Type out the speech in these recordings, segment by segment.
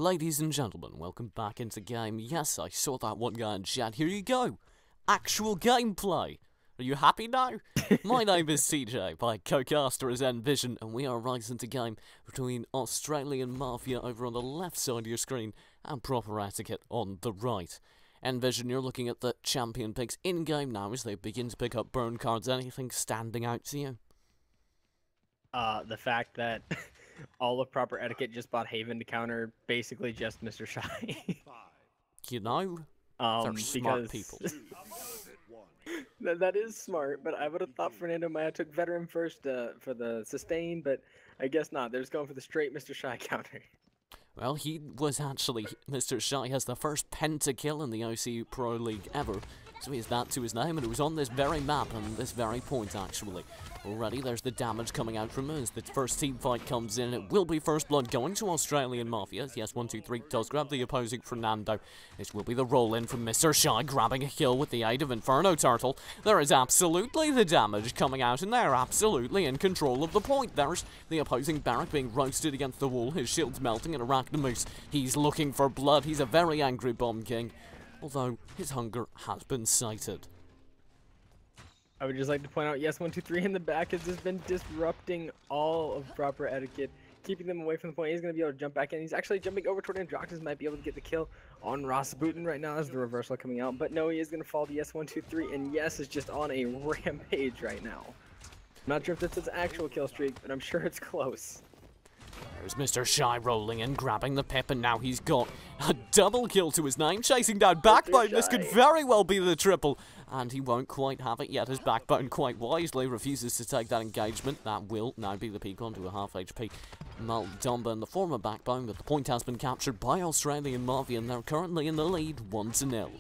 Ladies and gentlemen, welcome back into game. Yes, I saw that one guy in chat. Here you go. Actual gameplay. Are you happy now? My name is TJ, my co-caster is Envision, and we are right into game between Australian Mafia over on the left side of your screen and proper Etiquette on the right. Envision, you're looking at the champion picks in-game now as they begin to pick up burn cards. Anything standing out to you? The fact that all of proper Etiquette just bought Haven to counter basically just Mr. Shy. You know, they're smart people. That is smart, but I would have thought Fernando might have took veteran first for the sustain, but I guess not. They're just going for the straight Mr. Shy counter. Well, he was actually, Mr. Shy has the first pentakill in the OC Pro League ever, so he has that to his name, and it was on this very map, and this very point, actually. Already, there's the damage coming out from him as the first team fight comes in. It will be first blood going to Australian Mafia. Yes, 1, 2, 3 does grab the opposing Fernando. This will be the roll-in from Mr. Shy, grabbing a kill with the aid of Inferno Turtle. There is absolutely the damage coming out, and they're absolutely in control of the point. There's the opposing Barrack being roasted against the wall, his shield's melting, and Arachnamoose, he's looking for blood. He's a very angry Bomb King, although his hunger has been sated. I would just like to point out, yes, 1, 2, 3 in the back has just been disrupting all of proper Etiquette, keeping them away from the point. He's going to be able to jump back in. He's actually jumping over toward Androxus, might be able to get the kill on Rasputin right now as the reversal coming out. But no, he is going to fall to yes, 1, 2, 3, and yes is just on a rampage right now. I'm not sure if that's his actual kill streak, but I'm sure it's close. There's Mr. Shy rolling in, grabbing the pip, and now he's got a double kill to his name, chasing down Backbone. This could very well be the triple, and he won't quite have it yet, as Backbone quite wisely refuses to take that engagement. That will now be the peak onto a half HP Dumba in the former Backbone, but the point has been captured by Australian Mafia, and they're currently in the lead 1-0.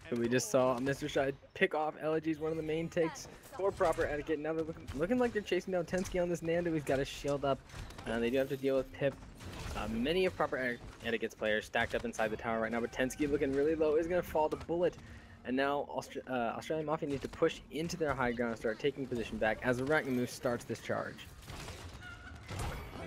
So we just saw Mr. Shy pick off Elegies, one of the main takes for proper Etiquette. Now they're looking like they're chasing down Tensky on this Nando. He's got his shield up. They do have to deal with Pip. Many of proper Etiquette's players stacked up inside the tower right now, but Tensky looking really low is going to fall to Bullet. And now Australian Mafia need to push into their high ground and start taking position back as Arachnamoose starts this charge.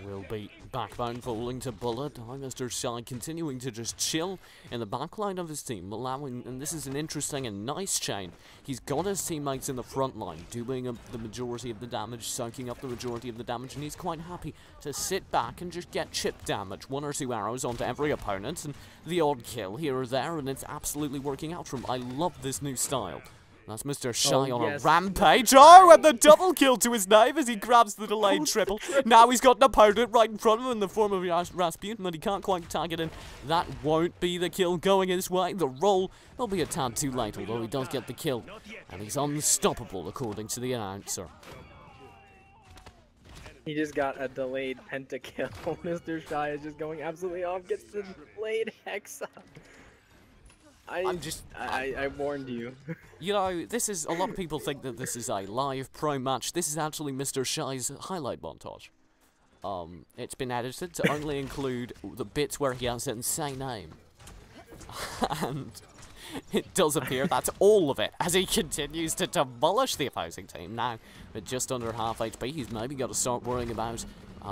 Will be Backbone falling to Bullet. Mr. Shy continuing to just chill in the backline of his team, allowing, and this is an interesting and nice chain. He's got his teammates in the front line, doing the majority of the damage, soaking up the majority of the damage, and he's quite happy to sit back and just get chip damage. 1 or 2 arrows onto every opponent, and the odd kill here or there, and it's absolutely working out for him. I love this new style. That's Mr. Shy on a rampage. Oh, and the double kill to his name as he grabs the delayed triple. Now he's got an opponent right in front of him in the form of Rasputin, but he can't quite tag it in. That won't be the kill going his way. The roll will be a tad too late, although he does get the kill. And he's unstoppable, according to the announcer. He just got a delayed pentakill. Mr. Shy is just going absolutely off, gets the delayed hex up. I warned you. You know, this is, a lot of people think that this is a live pro match. This is actually Mr. Shy's highlight montage. It's been edited to only include the bits where he has an insane aim. And it does appear that's all of it, as he continues to demolish the opposing team. Now, at just under half HP, he's maybe got to start worrying about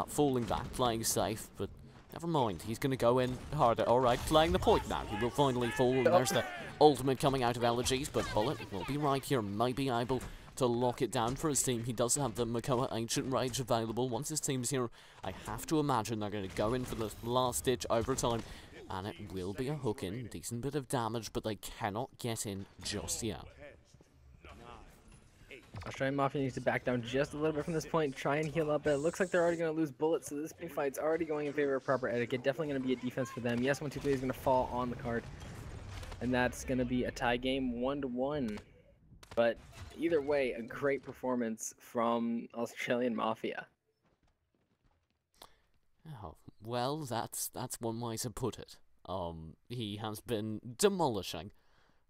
falling back, playing safe, but never mind, he's going to go in harder. Alright, playing the point now. He will finally fall, and there's the ultimate coming out of Elegies, but Bullet will be right here, may be able to lock it down for his team. He does have the Makoa Ancient Rage available. Once his team's here, I have to imagine they're going to go in for the last-ditch overtime, and it will be a hook-in. Decent bit of damage, but they cannot get in just yet. Australian Mafia needs to back down just a little bit from this point, try and heal up. It looks like they're already going to lose bullets, so this big fight's already going in favor of proper Etiquette. Definitely going to be a defense for them. Yes, 1, 2, 3 is going to fall on the card, and that's going to be a tie game, 1-1. But either way, a great performance from Australian Mafia. Oh, well, that's one way to put it. He has been demolishing,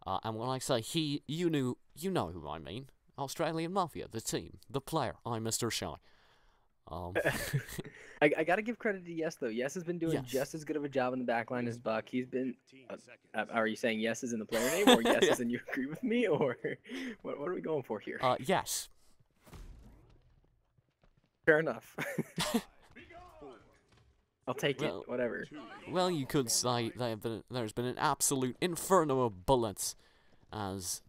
and when I say he, you know who I mean. Australian Mafia, the team, the player. I'm Mr. Shy. I gotta give credit to Yes, though. Yes has been doing just as good of a job in the backline as Buck. He's been... are you saying Yes is in the player name, or Yes is in you agree with me, or what are we going for here? Yes. Fair enough. I'll take it, whatever. Well, you could say there's been an absolute inferno of bullets as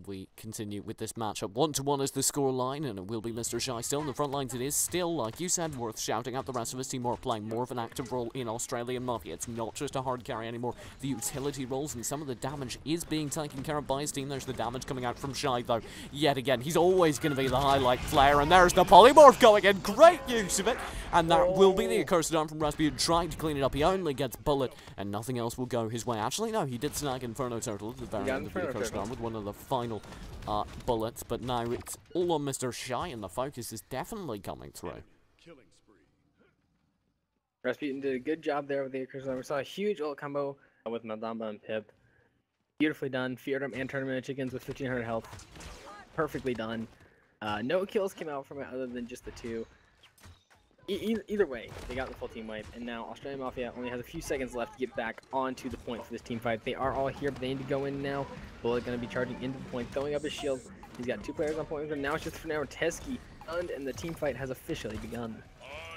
we continue with this matchup. 1-1 is the scoreline, and it will be Mr. Shy still in the front lines. It is still, like you said, worth shouting out the rest of his team are playing more of an active role in Australian Mafia. It's not just a hard carry anymore. The utility roles and some of the damage is being taken care of by his team. There's the damage coming out from Shy, though. Yet again, he's always going to be the highlight player, and there's the polymorph going in. Great use of it, and that will be the accursed arm from Rasputin trying to clean it up. He only gets bullet, and nothing else will go his way. Actually, no, he did snag Inferno Turtle at the very end of the accursed arm with one of the final bullets, but now it's all on Mr. Shy, and the focus is definitely coming through. Rasputin did a good job there with the accursed arm. We saw a huge ult combo with Madamba and Pip. Beautifully done. Feared him and Tournament of Chickens with 1500 health. Perfectly done. No kills came out from it other than just the two. Either way, they got the full team wipe, and now Australian Mafia only has a few seconds left to get back onto the point for this team fight. They are all here, but they need to go in now. Bullet going to be charging into the point, throwing up his shield. He's got 2 players on point with him. Now it's just for now Teskey, and the team fight has officially begun.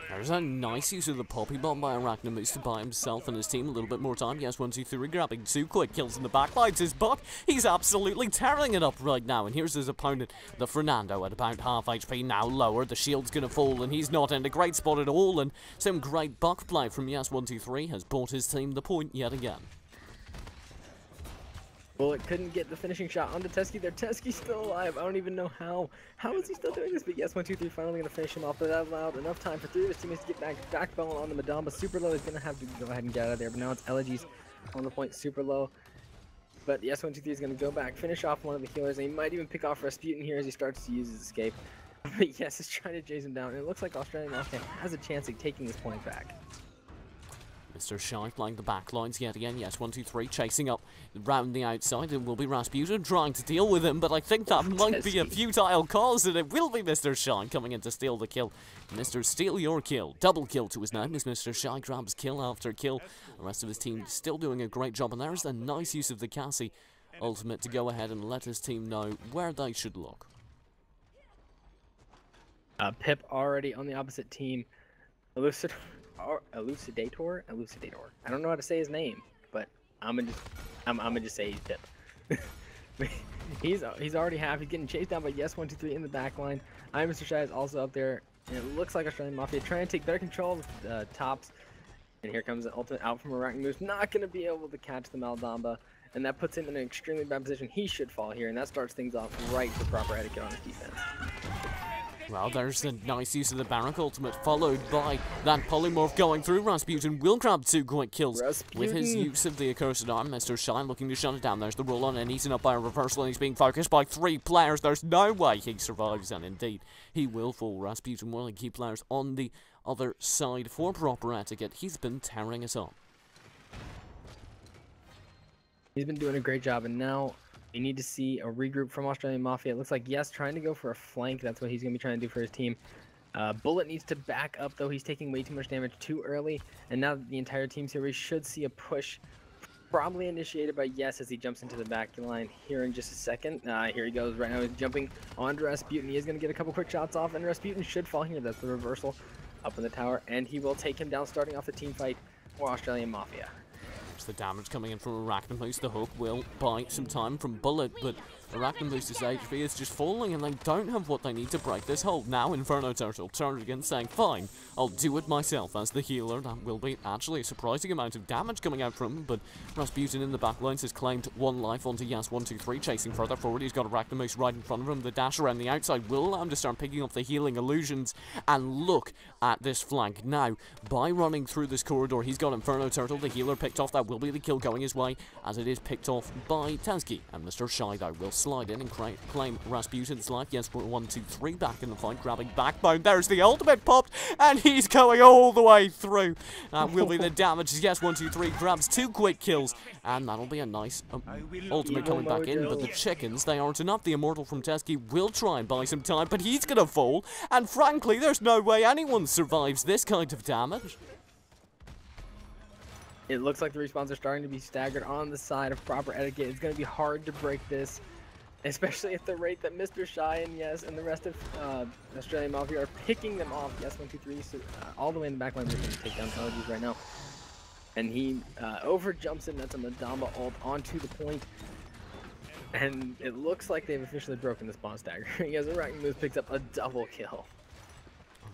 There's a nice use of the Poppy Bomb by Arachnimus to buy himself and his team a little bit more time. Yes, 1, 2, 3, grabbing 2 quick kills in the back. Bites his butt. He's absolutely tearing it up right now. And here's his opponent, the Fernando, at about half HP, now lower. The shield's going to fall, and he's not in a great spot at all. And some great buck play from Yes 1, 2, 3 has bought his team the point yet again. Bullet couldn't get the finishing shot onto Teskey there. Teskey's still alive. I don't even know how. How is he still doing this? But yes, 1, 2, 3 finally going to finish him off. But that allowed enough time for 3 of his teammates to get backbone on the Madamba. Super low is going to have to go ahead and get out of there. But now it's Elegies on the point, super low. But yes, 1, 2, 3 is going to go back, finish off one of the healers. And he might even pick off Rasputin here as he starts to use his escape. But yes, he's trying to chase him down. And it looks like Australian Mafia has a chance at taking this point back. Mr. Shy playing the back lines yet again. Yes, 1, 2, 3 chasing up round the outside. It will be Rasputin trying to deal with him, but I think that might be a futile cause, and it will be Mr. Shy coming in to steal the kill. Mr. Steal Your Kill. Double kill to his name as Mr. Shy grabs kill after kill. The rest of his team still doing a great job, and there's a nice use of the Cassie ultimate to go ahead and let his team know where they should look. Pip already on the opposite team. Elucidator. I don't know how to say his name, but I'm gonna just say he's Pip. he's already half. He's getting chased down by Yes 1, 2, 3 in the back line. Mr. Shy is also up there, and it looks like Australian Mafia trying to take better control of tops. And here comes the ultimate out from Arachnimus. Not gonna be able to catch the Madamba, and that puts him in an extremely bad position. He should fall here, and that starts things off right for proper etiquette on his defense. Well, there's the nice use of the Barak ultimate, followed by that polymorph going through. Rasputin will grab 2 quick kills with his use of the accursed arm. Mr. Shy looking to shut it down. There's the roll on, and eaten up by a reversal, and he's being focused by 3 players. There's no way he survives, and indeed, he will fall. Rasputin will keep players on the other side for proper etiquette. He's been tearing us up. He's been doing a great job, and now we need to see a regroup from Australian Mafia. It looks like Yes trying to go for a flank. That's what he's going to be trying to do for his team. Bullet needs to back up, though. He's taking way too much damage too early. And now that the entire team's here, we should see a push probably initiated by Yes as he jumps into the back line here in just a second. Here he goes. Right now he's jumping onto Rasputin. He is going to get a couple quick shots off, and Rasputin should fall here. That's the reversal up in the tower. And he will take him down, starting off the team fight for Australian Mafia. The damage coming in from Arachnimus. The hook will buy some time from Bullet, but Arachnimus' HP is just falling, and they don't have what they need to break this hold. Now Inferno Turtle turned again, saying, fine, I'll do it myself as the healer. That will be actually a surprising amount of damage coming out from him, but Rasputin in the backlines has claimed 1 life onto Yes 1, 2, 3, chasing further forward. He's got Arachnimus right in front of him. The dash around the outside will allow him to start picking up the healing illusions, and look at this flank. Now, by running through this corridor, he's got Inferno Turtle, the healer, picked off. That will be the kill going his way, as it is picked off by Teskey. And Mr. Shy, though, will slide in and claim Rasputin's life. Yes, 1, 2, 3 back in the fight, grabbing backbone. There's the ultimate popped, and he's going all the way through. That will be the damage. Yes, 1, 2, 3 grabs 2 quick kills, and that'll be a nice ultimate coming back in. But the chickens, they aren't enough. The immortal from Teskey will try and buy some time, but he's gonna fall, and frankly, there's no way anyone survives this kind of damage. It looks like the respawns are starting to be staggered on the side of proper etiquette. It's going to be hard to break this. especially at the rate that Mr. Shy and Yes and the rest of Australian Mafia are picking them off. Yes, 1, 2, 3, so, all the way in the back line. They're going to take down Paladins right now. And he over jumps in. That's a Madamba ult onto the point. And it looks like they've officially broken the spawn stagger. Yes, Arachnamus picks up a double kill.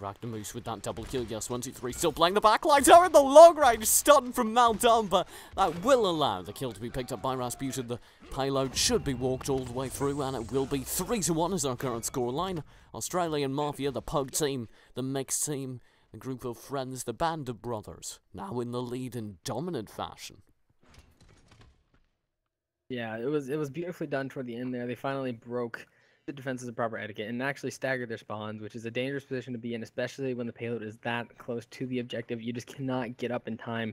Arachnamus with that double kill. Yes, 1, 2, 3. Still playing the backline tower in the long range. Stun from Madamba. That will allow the kill to be picked up by Rasputin. The payload should be walked all the way through, and it will be 3-1 as our current scoreline. Australian Mafia, the Pug team, the mixed team, a group of friends, the band of brothers, now in the lead in dominant fashion. Yeah, it was beautifully done toward the end there. They finally broke the defenses of proper etiquette and actually staggered their spawns, which is a dangerous position to be in, especially when the payload is that close to the objective. You just cannot get up in time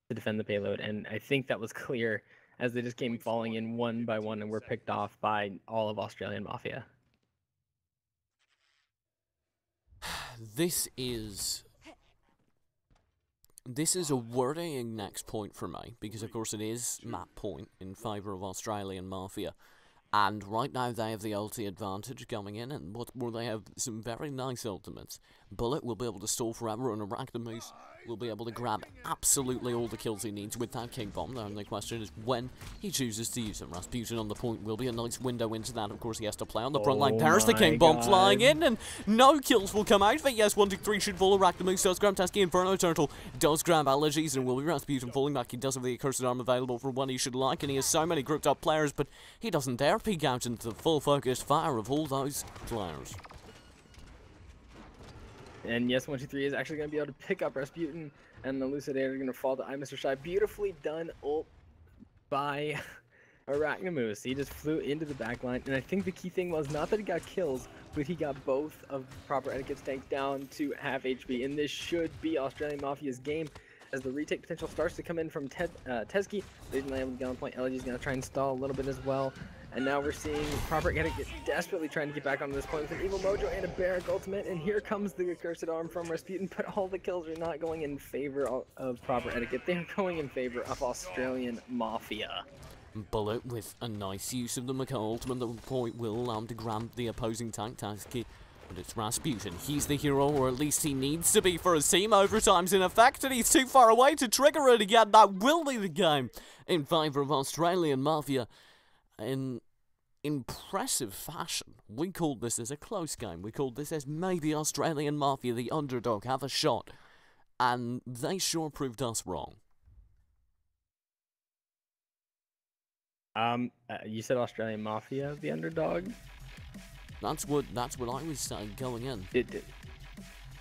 to defend the payload, and I think that was clear as they just came falling in one by one and were picked off by all of Australian Mafia. This is a worrying next point for me, because of course it is map point in favour of Australian Mafia. And right now they have the ulti advantage coming in, and where they have some very nice ultimates. Bullet will be able to stall forever, and Arachnamus will be able to grab absolutely all the kills he needs with that King Bomb. The only question is when he chooses to use it. Rasputin on the point will be a nice window into that. Of course, he has to play on the front line. There's the King Bomb flying in, and no kills will come out of it. Yes, 1, 2, 3 should fall. Arachnamus does grab Tasky. Inferno Turtle does grab Allergies, and will be Rasputin falling back. He does have the Accursed Arm available for one he should like, and he has so many grouped up players, but he doesn't dare peek out into the full focused fire of all those players. And yes, 1, 2, 3 is actually going to be able to pick up Rasputin, and the Elucidator is going to fall to Mr. Shy. Beautifully done ult by Arachnamus. He just flew into the backline, and I think the key thing was not that he got kills, but he got both of proper etiquette's tanks down to half HP, and this should be Australian Mafia's game. As the retake potential starts to come in from Tezki, they didn't able to get on point. LG is going to try and stall a little bit as well. And now we're seeing proper etiquette desperately trying to get back onto this point with an Evil Mojo and a Barrack ultimate. And here comes the Accursed Arm from Rasputin, but all the kills are not going in favor of proper etiquette. They're going in favor of Australian Mafia. Bullet with a nice use of the Mako ultimate. The point will allow him to grab the opposing tank, Tezki. But it's Rasputin. He's the hero, or at least he needs to be for his team. Overtime's in effect, and he's too far away to trigger it again. That will be the game in favour of Australian Mafia. In impressive fashion. We called this as a close game. We called this as maybe Australian Mafia, the underdog, have a shot. And they sure proved us wrong. You said Australian Mafia, the underdog? That's what I was saying going in.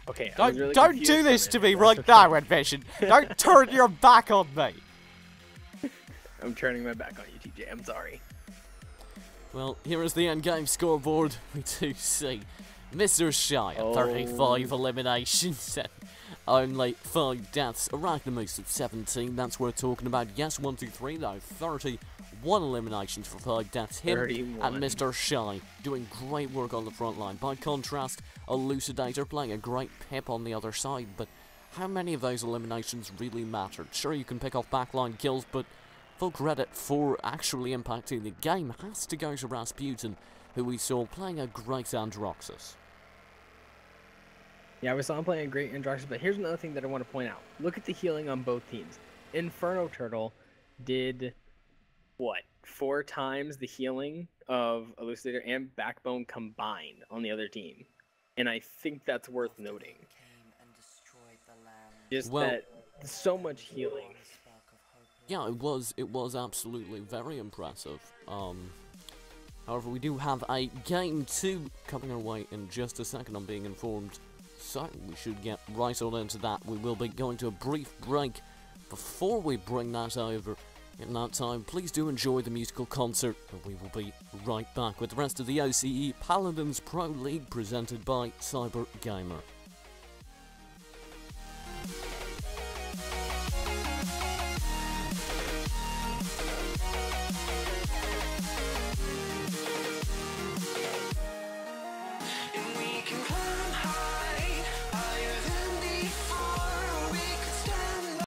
Okay, don't do this to me right now, Advision. Don't turn your back on me. I'm turning my back on you, TJ. I'm sorry. Well, here is the endgame scoreboard. We do see Mr. Shy at 35 eliminations and only 5 deaths. Arachnamus at 17. That's what we're talking about. Yes, 1, 2, 3 though. 31 eliminations for 5 deaths. Him 31. And Mr. Shy doing great work on the front line. By contrast, Elucidator playing a great pip on the other side. But how many of those eliminations really mattered? Sure, you can pick off backline kills, but full credit for actually impacting the game has to go to Rasputin, who we saw playing a great Androxus. Yeah, we saw him playing a great Androxus, but here's another thing that I want to point out. Look at the healing on both teams. Inferno Turtle did, what, 4 times the healing of Elucidator and Backbone combined on the other team. And I think that's worth noting. Just that, so much healing. Yeah, it was absolutely very impressive. However, we do have a game 2 coming our way in just a second, I'm being informed. So, we should get right on into that. We will be going to a brief break before we bring that over. In that time, please do enjoy the musical concert, and we will be right back with the rest of the OCE Paladins Pro League presented by Cyber Gamer.